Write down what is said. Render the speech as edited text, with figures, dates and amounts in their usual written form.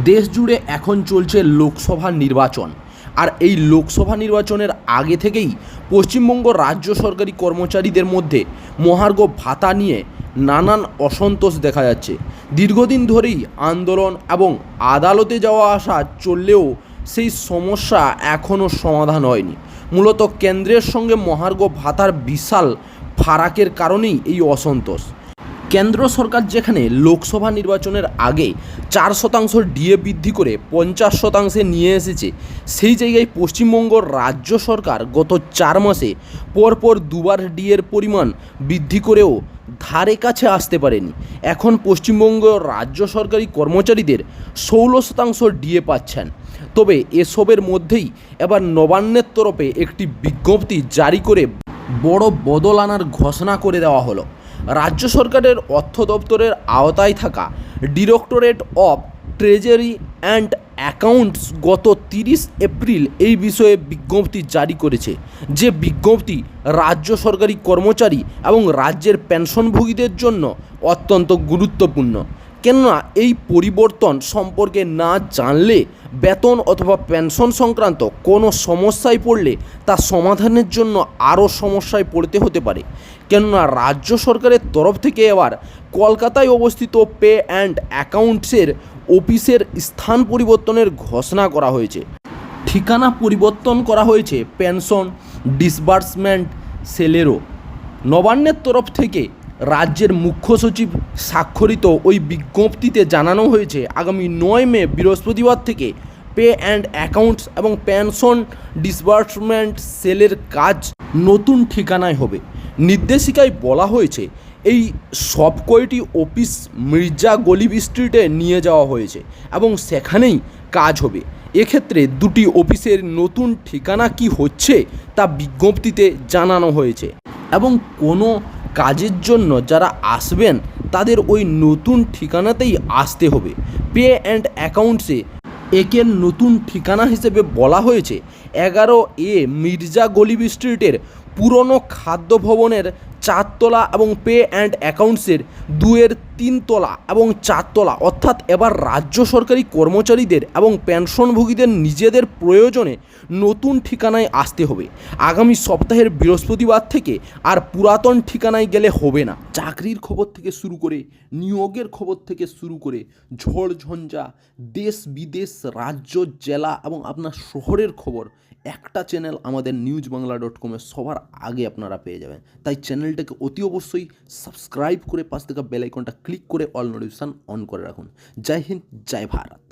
দেশ জুড়ে এখন চলছে লোকসভা নির্বাচন। আর এই লোকসভা নির্বাচনের আগে থেকেই পশ্চিমবঙ্গ রাজ্য সরকারি কর্মচারীদের মধ্যে মহার্ঘ ভাতা নিয়ে নানান অসন্তোষ দেখা যাচ্ছে। দীর্ঘদিন ধরেই আন্দোলন এবং আদালতে যাওয়া আসা চললেও সেই সমস্যা এখনও সমাধান হয়নি। মূলত কেন্দ্রের সঙ্গে মহার্ঘ ভাতার বিশাল ফারাকের কারণেই এই অসন্তোষ। কেন্দ্র সরকার যেখানে লোকসভা নির্বাচনের আগে 4% ডিএ বৃদ্ধি করে 50% নিয়ে এসেছে, সেই জায়গায় পশ্চিমবঙ্গ রাজ্য সরকার গত 4 মাসে পরপর দুবার ডিএর পরিমাণ বৃদ্ধি করেও ধারে কাছে আসতে পারেনি। এখন পশ্চিমবঙ্গ রাজ্য সরকারি কর্মচারীদের 16% ডিএ পাচ্ছেন। তবে এসবের মধ্যেই এবার নবান্নের তরফে একটি বিজ্ঞপ্তি জারি করে বড় বদল আনার ঘোষণা করে দেওয়া হলো। রাজ্য সরকারের অর্থ দপ্তরের আওতায় থাকা directorate of treasury and accounts গত 30 এপ্রিল এই বিষয়ে বিজ্ঞপ্তি জারি করেছে। যে বিজ্ঞপ্তি রাজ্য সরকারি কর্মচারী এবং রাজ্যের পেনশনভোগীদের জন্য অত্যন্ত গুরুত্বপূর্ণ। কেননা এই পরিবর্তন সম্পর্কে না জানলে বেতন অথবা পেনশন সংক্রান্ত কোনো সমস্যায় পড়লে তা সমাধানের জন্য আরও সমস্যায় পড়তে হতে পারে। কেননা রাজ্য সরকারের তরফ থেকে এবার কলকাতায় অবস্থিত পে অ্যান্ড অ্যাকাউন্টসের অফিসের স্থান পরিবর্তনের ঘোষণা করা হয়েছে। ঠিকানা পরিবর্তন করা হয়েছে পেনশন ডিসবার্সমেন্ট সেলেরও। নবান্নের তরফ থেকে রাজ্যের মুখ্য সচিব স্বাক্ষরিত ওই বিজ্ঞপ্তিতে জানানো হয়েছে আগামী 9 মে বৃহস্পতিবার থেকে পে অ্যান্ড অ্যাকাউন্টস এবং পেনশন ডিসবার্সমেন্ট সেলের কাজ নতুন ঠিকানায় হবে। নির্দেশিকায় বলা হয়েছে এই সব কয়টি অফিস মির্জা গলিব স্ট্রিটে নিয়ে যাওয়া হয়েছে এবং সেখানেই কাজ হবে। এক্ষেত্রে দুটি অফিসের নতুন ঠিকানা কি হচ্ছে তা বিজ্ঞপ্তিতে জানানো হয়েছে এবং কোনো কাজের জন্য যারা আসবেন তাদের ওই নতুন ঠিকানাতেই আসতে হবে। পে অ্যান্ড অ্যাকাউন্টসে একের নতুন ঠিকানা হিসেবে বলা হয়েছে 11A মির্জা গলিব স্ট্রিটের পুরনো খাদ্য ভবনের 4 তলা এবং পে অ্যান্ড অ্যাকাউন্টসের 2-এর 3 তলা এবং 4 তলা। অর্থাৎ এবার রাজ্য সরকারি কর্মচারীদের এবং পেনশনভোগীদের নিজেদের প্রয়োজনে নতুন ঠিকানায় আসতে হবে। আগামী সপ্তাহের বৃহস্পতিবার থেকে আর পুরাতন ঠিকানায় গেলে হবে না। চাকরির খবর থেকে শুরু করে নিয়োগের খবর থেকে শুরু করে ঝড় ঝঞ্ঝা দেশ বিদেশ রাজ্য জেলা এবং আপনার শহরের খবর একটা চ্যানেল আমাদের newsbangla.com-এ সবার আগে আপনারা পেয়ে যাবেন। তাই চ্যানেলটাকে অতি অবশ্যই সাবস্ক্রাইব করে পাশ থেকে বেল আইকনটা ক্লিক করে অল নোটিফিকেশন অন করে রাখুন। জয় হিন্দ, জয় ভারত।